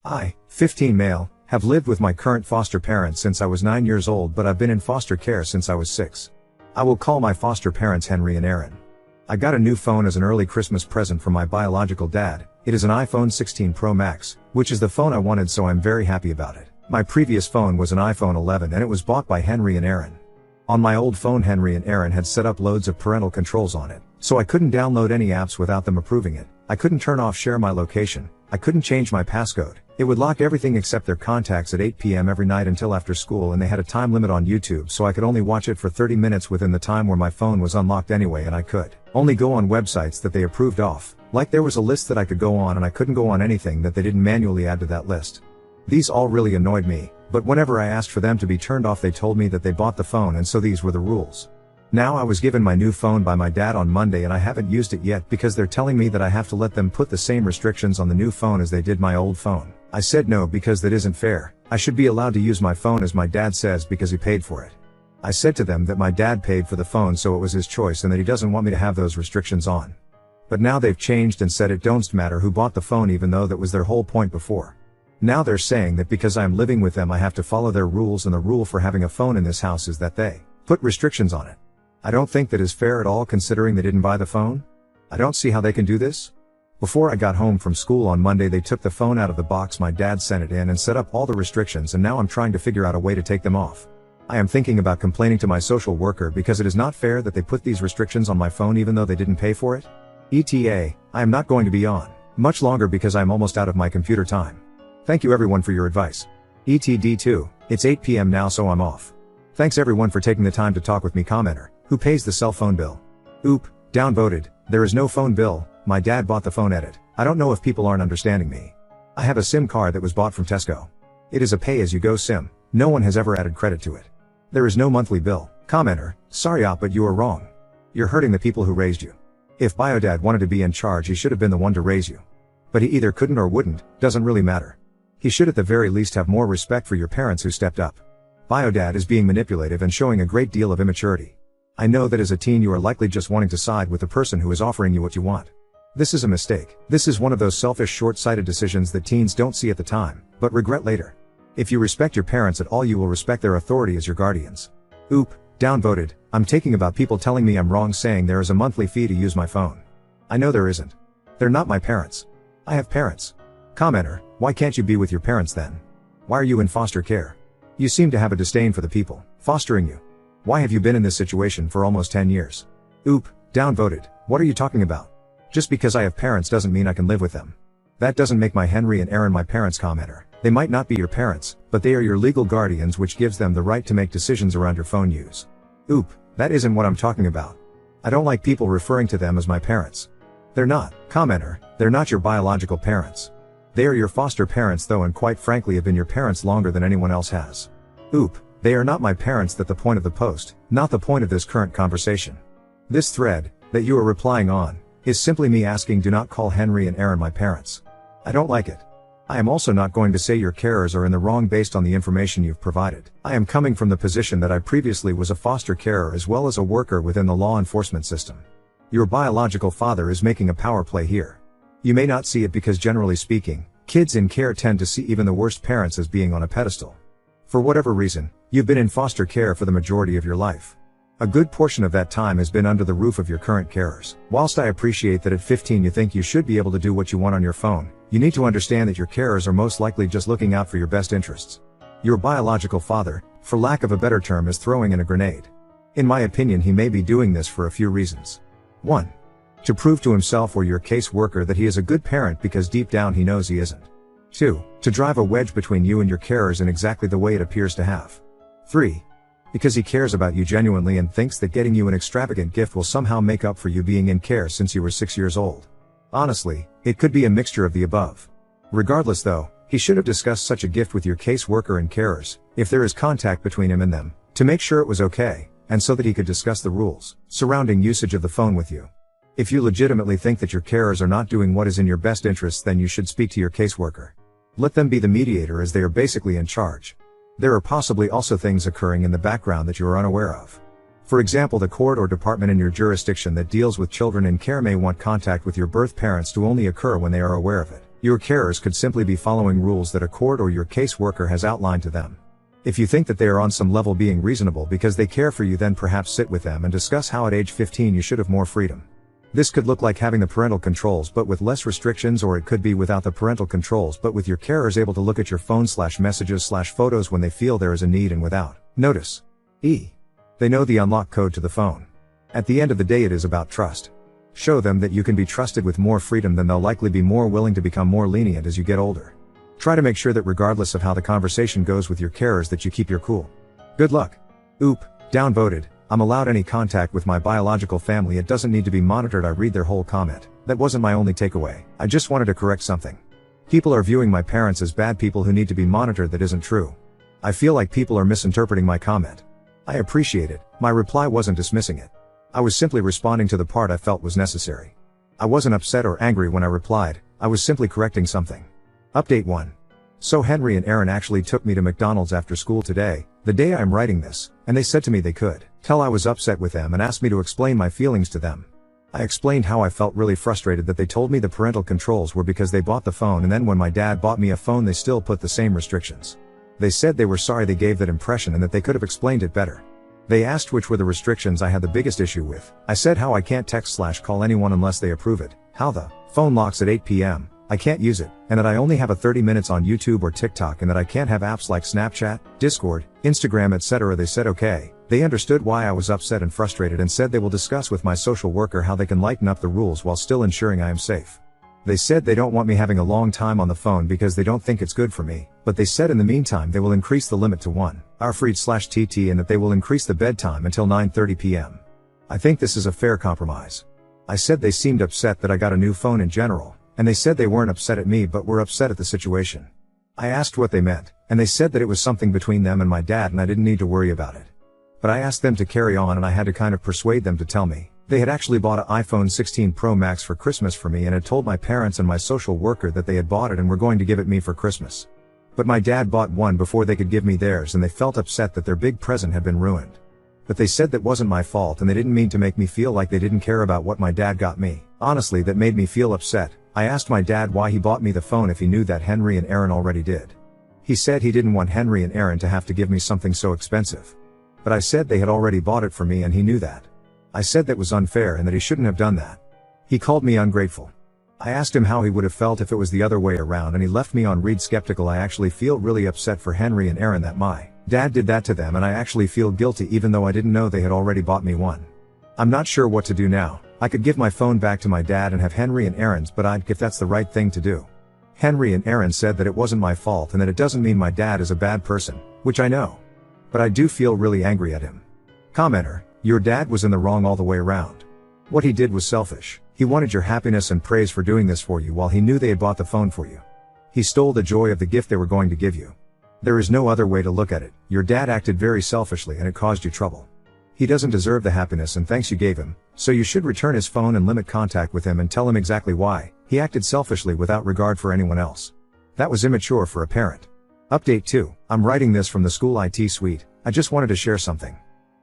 I, 15 male, have lived with my current foster parents since I was 9 years old, but I've been in foster care since I was 6. I will call my foster parents Henry and Aaron. I got a new phone as an early Christmas present from my biological dad. It is an iPhone 16 Pro Max, which is the phone I wanted, so I'm very happy about it. My previous phone was an iPhone 11 and it was bought by Henry and Aaron. On my old phone, Henry and Aaron had set up loads of parental controls on it, so I couldn't download any apps without them approving it. I couldn't turn off share my location. I couldn't change my passcode. It would lock everything except their contacts at 8 p.m. every night until after school, and they had a time limit on YouTube, so I could only watch it for 30 minutes within the time where my phone was unlocked anyway, and I could only go on websites that they approved off. Like there was a list that I could go on and I couldn't go on anything that they didn't manually add to that list. These all really annoyed me, but whenever I asked for them to be turned off they told me that they bought the phone and so these were the rules. Now I was given my new phone by my dad on Monday and I haven't used it yet because they're telling me that I have to let them put the same restrictions on the new phone as they did my old phone. I said no because that isn't fair. I should be allowed to use my phone as my dad says because he paid for it. I said to them that my dad paid for the phone so it was his choice and that he doesn't want me to have those restrictions on. But now they've changed and said it don't matter who bought the phone, even though that was their whole point before. Now they're saying that because I'm living with them I have to follow their rules, and the rule for having a phone in this house is that they put restrictions on it. I don't think that is fair at all, considering they didn't buy the phone. I don't see how they can do this. Before I got home from school on Monday they took the phone out of the box my dad sent it in and set up all the restrictions, and now I'm trying to figure out a way to take them off. I am thinking about complaining to my social worker because it is not fair that they put these restrictions on my phone even though they didn't pay for it. ETA, I am not going to be on much longer because I'm almost out of my computer time. Thank you everyone for your advice. ETD2, it's 8 p.m. now so I'm off. Thanks everyone for taking the time to talk with me. Commenter, who pays the cell phone bill? Oop, downvoted, there is no phone bill, my dad bought the phone. Edit, I don't know if people aren't understanding me. I have a SIM card that was bought from Tesco. It is a pay-as-you-go SIM, no one has ever added credit to it. There is no monthly bill. Commenter, sorry but you are wrong. You're hurting the people who raised you. If Biodad wanted to be in charge he should have been the one to raise you. But he either couldn't or wouldn't, doesn't really matter. He should at the very least have more respect for your parents who stepped up. Biodad is being manipulative and showing a great deal of immaturity. I know that as a teen you are likely just wanting to side with the person who is offering you what you want. This is a mistake. This is one of those selfish, short-sighted decisions that teens don't see at the time, but regret later. If you respect your parents at all you will respect their authority as your guardians. Oop, downvoted, I'm taking about people telling me I'm wrong saying there is a monthly fee to use my phone. I know there isn't. They're not my parents. I have parents. Commenter, why can't you be with your parents then? Why are you in foster care? You seem to have a disdain for the people fostering you. Why have you been in this situation for almost 10 years? Oop, downvoted, what are you talking about? Just because I have parents doesn't mean I can live with them. That doesn't make my Henry and Aaron my parents. Commenter, they might not be your parents, but they are your legal guardians, which gives them the right to make decisions around your phone use. Oop, that isn't what I'm talking about. I don't like people referring to them as my parents. They're not. Commenter, they're not your biological parents. They are your foster parents though, and quite frankly have been your parents longer than anyone else has. Oop, they are not my parents. That's the point of the post, not the point of this current conversation. This thread, that you are replying on, is simply me asking do not call Henry and Aaron my parents. I don't like it. I am also not going to say your carers are in the wrong based on the information you've provided. I am coming from the position that I previously was a foster carer as well as a worker within the law enforcement system. Your biological father is making a power play here. You may not see it because generally speaking, kids in care tend to see even the worst parents as being on a pedestal. For whatever reason, you've been in foster care for the majority of your life. A good portion of that time has been under the roof of your current carers. Whilst I appreciate that at 15 you think you should be able to do what you want on your phone, you need to understand that your carers are most likely just looking out for your best interests. Your biological father, for lack of a better term, is throwing in a grenade. In my opinion he may be doing this for a few reasons. 1. To prove to himself or your caseworker that he is a good parent because deep down he knows he isn't. 2. To drive a wedge between you and your carers in exactly the way it appears to have. 3. Because he cares about you genuinely and thinks that getting you an extravagant gift will somehow make up for you being in care since you were 6 years old. Honestly, it could be a mixture of the above. Regardless though, he should have discussed such a gift with your caseworker and carers, if there is contact between him and them, to make sure it was okay, and so that he could discuss the rules surrounding usage of the phone with you. If you legitimately think that your carers are not doing what is in your best interests, then you should speak to your caseworker. Let them be the mediator as they are basically in charge. There are possibly also things occurring in the background that you are unaware of. For example, the court or department in your jurisdiction that deals with children in care may want contact with your birth parents to only occur when they are aware of it. Your carers could simply be following rules that a court or your caseworker has outlined to them. If you think that they are on some level being reasonable because they care for you, then perhaps sit with them and discuss how at age 15 you should have more freedom. This could look like having the parental controls but with less restrictions, or it could be without the parental controls but with your carers able to look at your phone/messages/photos when they feel there is a need and without notice. They know the unlock code to the phone. At the end of the day, it is about trust. Show them that you can be trusted with more freedom, then they'll likely be more willing to become more lenient as you get older. Try to make sure that regardless of how the conversation goes with your carers, that you keep your cool. Good luck. Oop, downvoted. I'm allowed any contact with my biological family. It doesn't need to be monitored. I read their whole comment. That wasn't my only takeaway. I just wanted to correct something. People are viewing my parents as bad people who need to be monitored. That isn't true. I feel like people are misinterpreting my comment. I appreciate it. My reply wasn't dismissing it. I was simply responding to the part I felt was necessary. I wasn't upset or angry when I replied. I was simply correcting something. Update 1. So Henry and Aaron actually took me to McDonald's after school today, the day I'm writing this, and they said to me they could tell I was upset with them and asked me to explain my feelings to them. I explained how I felt really frustrated that they told me the parental controls were because they bought the phone, and then when my dad bought me a phone they still put the same restrictions. They said they were sorry they gave that impression and that they could have explained it better. They asked which were the restrictions I had the biggest issue with. I said how I can't text/call anyone unless they approve it, how the phone locks at 8 p.m. I can't use it, and that I only have a 30 minutes on YouTube or TikTok, and that I can't have apps like Snapchat, Discord, Instagram, etc. They said okay. They understood why I was upset and frustrated and said they will discuss with my social worker how they can lighten up the rules while still ensuring I am safe. They said they don't want me having a long time on the phone because they don't think it's good for me, but they said in the meantime they will increase the limit to 1 hour freed/TT and that they will increase the bedtime until 9:30 p.m. I think this is a fair compromise. I said they seemed upset that I got a new phone in general, and they said they weren't upset at me but were upset at the situation. I asked what they meant, and they said that it was something between them and my dad and I didn't need to worry about it. But I asked them to carry on and I had to kind of persuade them to tell me. They had actually bought an iPhone 16 Pro Max for Christmas for me and had told my parents and my social worker that they had bought it and were going to give it me for Christmas. But my dad bought one before they could give me theirs and they felt upset that their big present had been ruined. But they said that wasn't my fault and they didn't mean to make me feel like they didn't care about what my dad got me. Honestly, that made me feel upset. I asked my dad why he bought me the phone if he knew that Henry and Aaron already did. He said he didn't want Henry and Aaron to have to give me something so expensive. But I said they had already bought it for me and he knew that. I said that was unfair and that he shouldn't have done that. He called me ungrateful. I asked him how he would have felt if it was the other way around and he left me on read skeptical. I actually feel really upset for Henry and Aaron that my dad did that to them, and I actually feel guilty even though I didn't know they had already bought me one. I'm not sure what to do now. I could give my phone back to my dad and have Henry and Aaron's, but if that's the right thing to do. Henry and Aaron said that it wasn't my fault and that it doesn't mean my dad is a bad person, which I know. But I do feel really angry at him. Commenter, your dad was in the wrong all the way around. What he did was selfish. He wanted your happiness and praise for doing this for you while he knew they had bought the phone for you. He stole the joy of the gift they were going to give you. There is no other way to look at it. Your dad acted very selfishly and it caused you trouble. He doesn't deserve the happiness and thanks you gave him, so you should return his phone and limit contact with him and tell him exactly why. He acted selfishly without regard for anyone else. That was immature for a parent. Update 2. I'm writing this from the school IT suite. I just wanted to share something.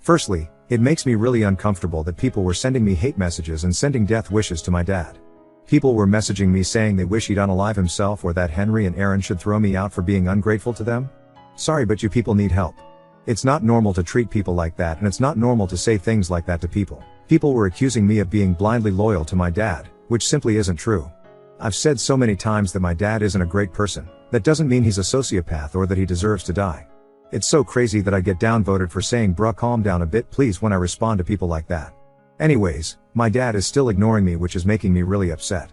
Firstly, it makes me really uncomfortable that people were sending me hate messages and sending death wishes to my dad. People were messaging me saying they wish he'd unalive himself or that Henry and Aaron should throw me out for being ungrateful to them. Sorry, but you people need help. It's not normal to treat people like that, and it's not normal to say things like that to people. People were accusing me of being blindly loyal to my dad, which simply isn't true. I've said so many times that my dad isn't a great person. That doesn't mean he's a sociopath or that he deserves to die. It's so crazy that I get downvoted for saying bruh calm down a bit please when I respond to people like that. Anyways, my dad is still ignoring me, which is making me really upset.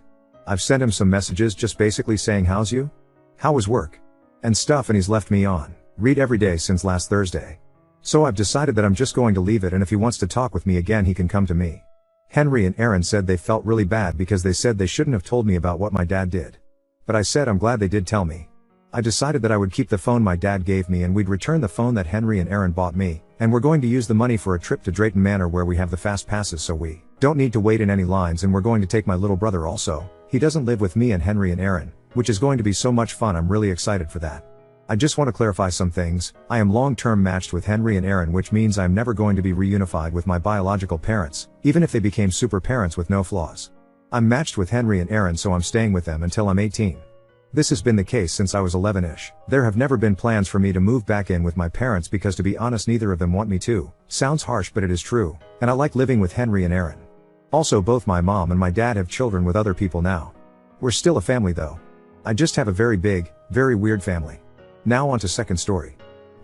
I've sent him some messages just basically saying how's you? How was work? And stuff, and he's left me on read every day since last Thursday. So I've decided that I'm just going to leave it, and if he wants to talk with me again he can come to me. Henry and Aaron said they felt really bad because they said they shouldn't have told me about what my dad did. But I said I'm glad they did tell me. I decided that I would keep the phone my dad gave me and we'd return the phone that Henry and Aaron bought me, and we're going to use the money for a trip to Drayton Manor where we have the fast passes so we don't need to wait in any lines, and we're going to take my little brother also. He doesn't live with me and Henry and Aaron, which is going to be so much fun. I'm really excited for that. I just want to clarify some things. I am long-term matched with Henry and Aaron, which means I'm never going to be reunified with my biological parents, even if they became super parents with no flaws. I'm matched with Henry and Aaron, so I'm staying with them until I'm 18. This has been the case since I was 11-ish. There have never been plans for me to move back in with my parents because, to be honest, neither of them want me to. Sounds harsh, but it is true. And I like living with Henry and Aaron. Also, both my mom and my dad have children with other people now. We're still a family though. I just have a very big, very weird family. Now on to second story.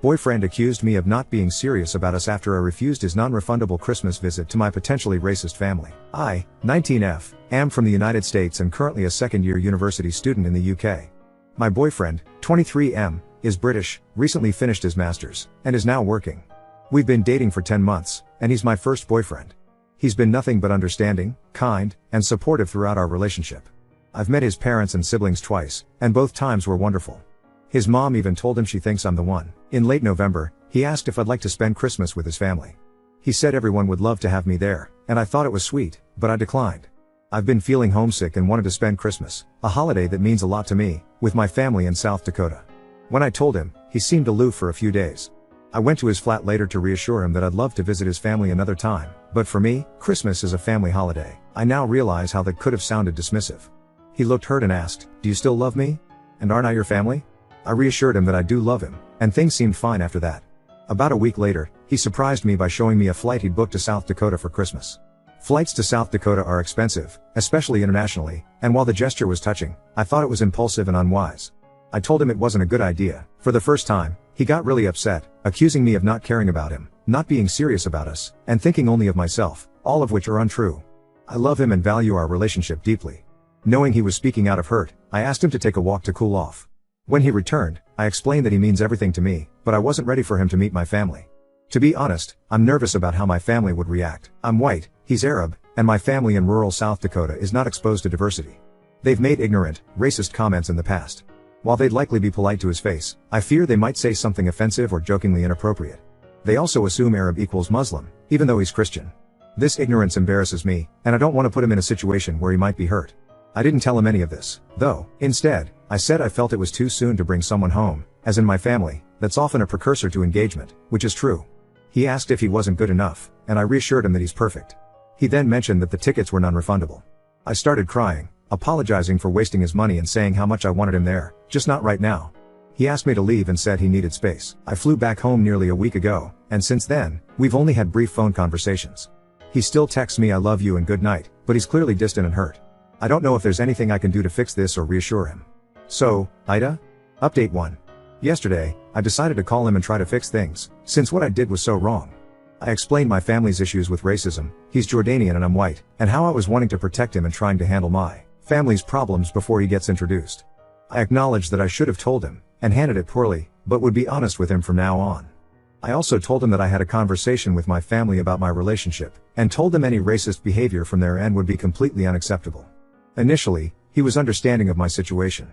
Boyfriend accused me of not being serious about us after I refused his non-refundable Christmas visit to my potentially racist family. I, 19F, am from the United States and currently a second-year university student in the UK. My boyfriend, 23M, is British, recently finished his master's, and is now working. We've been dating for 10 months, and he's my first boyfriend. He's been nothing but understanding, kind, and supportive throughout our relationship. I've met his parents and siblings twice, and both times were wonderful. His mom even told him she thinks I'm the one. In late November, he asked if I'd like to spend Christmas with his family. He said everyone would love to have me there, and I thought it was sweet, but I declined. I've been feeling homesick and wanted to spend Christmas, a holiday that means a lot to me, with my family in South Dakota. When I told him, he seemed aloof for a few days. I went to his flat later to reassure him that I'd love to visit his family another time, but for me, Christmas is a family holiday. I now realize how that could have sounded dismissive. He looked hurt and asked, "Do you still love me? And aren't I your family?" I reassured him that I do love him, and things seemed fine after that. About a week later, he surprised me by showing me a flight he'd booked to South Dakota for Christmas. Flights to South Dakota are expensive, especially internationally, and while the gesture was touching, I thought it was impulsive and unwise. I told him it wasn't a good idea. For the first time, he got really upset, accusing me of not caring about him, not being serious about us, and thinking only of myself, all of which are untrue. I love him and value our relationship deeply. Knowing he was speaking out of hurt, I asked him to take a walk to cool off. When he returned, I explained that he means everything to me, but I wasn't ready for him to meet my family. To be honest, I'm nervous about how my family would react. I'm white, he's Arab, and my family in rural South Dakota is not exposed to diversity. They've made ignorant, racist comments in the past. While they'd likely be polite to his face, I fear they might say something offensive or jokingly inappropriate. They also assume Arab equals Muslim, even though he's Christian. This ignorance embarrasses me, and I don't want to put him in a situation where he might be hurt. I didn't tell him any of this, though. Instead, I said I felt it was too soon to bring someone home, as in my family, that's often a precursor to engagement, which is true. He asked if he wasn't good enough, and I reassured him that he's perfect. He then mentioned that the tickets were non-refundable. I started crying, apologizing for wasting his money and saying how much I wanted him there, just not right now. He asked me to leave and said he needed space. I flew back home nearly a week ago, and since then, we've only had brief phone conversations. He still texts me "I love you" and "good night," but he's clearly distant and hurt. I don't know if there's anything I can do to fix this or reassure him. So, Ida? Update 1. Yesterday, I decided to call him and try to fix things, since what I did was so wrong. I explained my family's issues with racism, he's Jordanian and I'm white, and how I was wanting to protect him and trying to handle my family's problems before he gets introduced. I acknowledged that I should have told him, and handled it poorly, but would be honest with him from now on. I also told him that I had a conversation with my family about my relationship, and told them any racist behavior from their end would be completely unacceptable. Initially, he was understanding of my situation.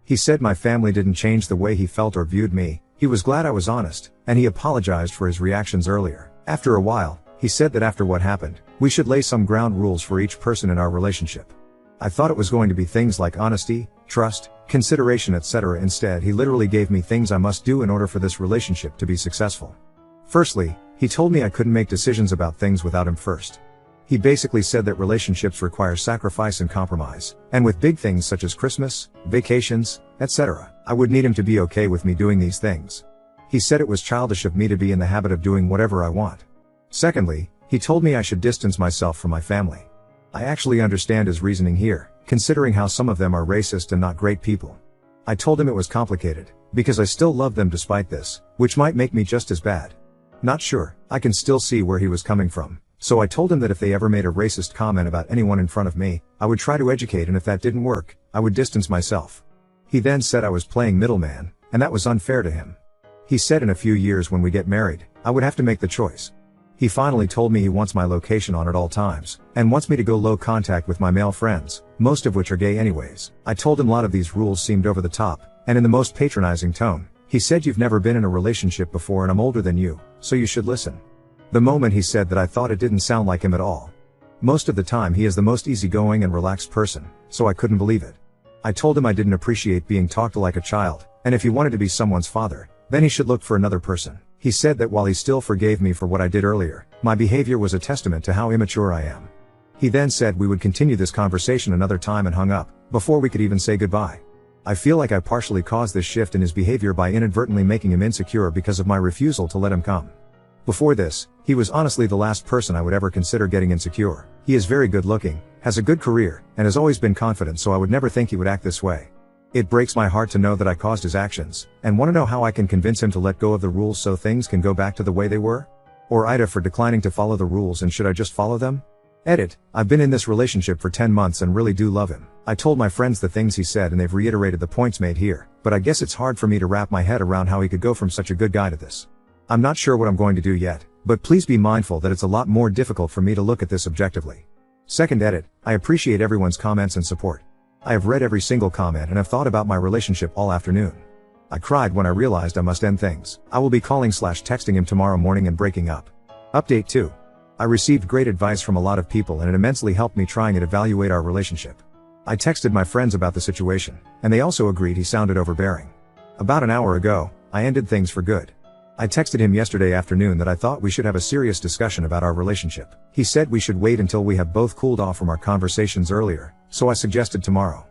He said my family didn't change the way he felt or viewed me, he was glad I was honest, and he apologized for his reactions earlier. After a while, he said that after what happened, we should lay some ground rules for each person in our relationship. I thought it was going to be things like honesty, trust, consideration, etc. Instead, he literally gave me things I must do in order for this relationship to be successful. Firstly, he told me I couldn't make decisions about things without him first. He basically said that relationships require sacrifice and compromise, and with big things such as Christmas, vacations, etc., I would need him to be okay with me doing these things. He said it was childish of me to be in the habit of doing whatever I want. Secondly, he told me I should distance myself from my family. I actually understand his reasoning here, considering how some of them are racist and not great people. I told him it was complicated, because I still love them despite this, which might make me just as bad. Not sure, I can still see where he was coming from. So I told him that if they ever made a racist comment about anyone in front of me, I would try to educate, and if that didn't work, I would distance myself. He then said I was playing middleman, and that was unfair to him. He said in a few years when we get married, I would have to make the choice. He finally told me he wants my location on at all times, and wants me to go low contact with my male friends, most of which are gay anyways. I told him a lot of these rules seemed over the top, and in the most patronizing tone. He said you've never been in a relationship before and I'm older than you, so you should listen. The moment he said that I thought it didn't sound like him at all. Most of the time he is the most easygoing and relaxed person, so I couldn't believe it. I told him I didn't appreciate being talked to like a child, and if he wanted to be someone's father, then he should look for another person. He said that while he still forgave me for what I did earlier, my behavior was a testament to how immature I am. He then said we would continue this conversation another time and hung up, before we could even say goodbye. I feel like I partially caused this shift in his behavior by inadvertently making him insecure because of my refusal to let him come. Before this, he was honestly the last person I would ever consider getting insecure. He is very good looking, has a good career, and has always been confident, so I would never think he would act this way. It breaks my heart to know that I caused his actions, and want to know how I can convince him to let go of the rules so things can go back to the way they were? Or Ida for declining to follow the rules, and should I just follow them? Edit, I've been in this relationship for 10 months and really do love him. I told my friends the things he said and they've reiterated the points made here, but I guess it's hard for me to wrap my head around how he could go from such a good guy to this. I'm not sure what I'm going to do yet, but please be mindful that it's a lot more difficult for me to look at this objectively. Second edit, I appreciate everyone's comments and support. I have read every single comment and have thought about my relationship all afternoon. I cried when I realized I must end things. I will be calling/texting him tomorrow morning and breaking up. Update 2. I received great advice from a lot of people and it immensely helped me trying to evaluate our relationship. I texted my friends about the situation, and they also agreed he sounded overbearing. About an hour ago, I ended things for good. I texted him yesterday afternoon that I thought we should have a serious discussion about our relationship. He said we should wait until we have both cooled off from our conversations earlier, so I suggested tomorrow.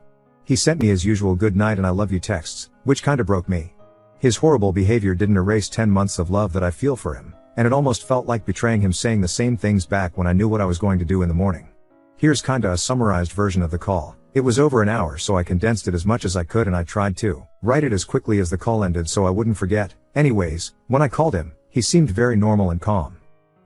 He sent me his usual good night and I love you texts, which kinda broke me. His horrible behavior didn't erase 10 months of love that I feel for him, and it almost felt like betraying him saying the same things back when I knew what I was going to do in the morning. Here's kinda a summarized version of the call. It was over an hour, so I condensed it as much as I could and I tried to write it as quickly as the call ended so I wouldn't forget. Anyways, when I called him, he seemed very normal and calm.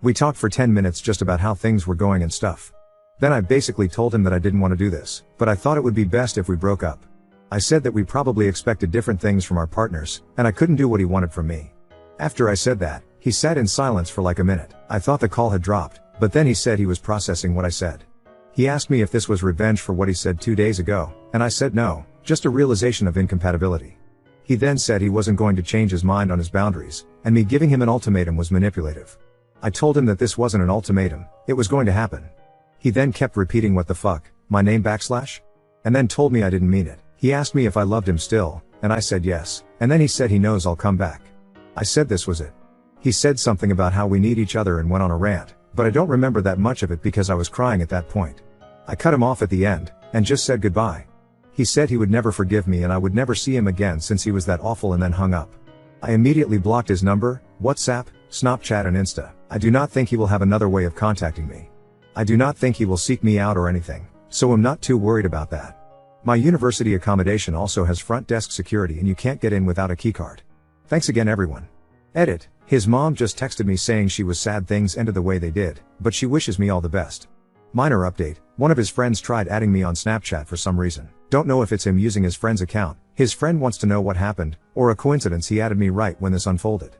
We talked for 10 minutes just about how things were going and stuff. Then I basically told him that I didn't want to do this, but I thought it would be best if we broke up. I said that we probably expected different things from our partners, and I couldn't do what he wanted from me. After I said that, he sat in silence for like a minute. I thought the call had dropped, but then he said he was processing what I said. He asked me if this was revenge for what he said 2 days ago, and I said no, just a realization of incompatibility. He then said he wasn't going to change his mind on his boundaries, and me giving him an ultimatum was manipulative. I told him that this wasn't an ultimatum, it was going to happen. He then kept repeating what the fuck, my name / and then told me I didn't mean it. He asked me if I loved him still, and I said yes, and then he said he knows I'll come back. I said this was it. He said something about how we need each other and went on a rant, but I don't remember that much of it because I was crying at that point. I cut him off at the end, and just said goodbye. He said he would never forgive me and I would never see him again since he was that awful, and then hung up. I immediately blocked his number, WhatsApp, Snapchat and Insta. I do not think he will have another way of contacting me. I do not think he will seek me out or anything, so I'm not too worried about that. My university accommodation also has front desk security and you can't get in without a keycard. Thanks again everyone. Edit, his mom just texted me saying she was sad things ended the way they did, but she wishes me all the best. Minor update, one of his friends tried adding me on Snapchat for some reason. Don't know if it's him using his friend's account. His friend wants to know what happened, or a coincidence he added me right when this unfolded.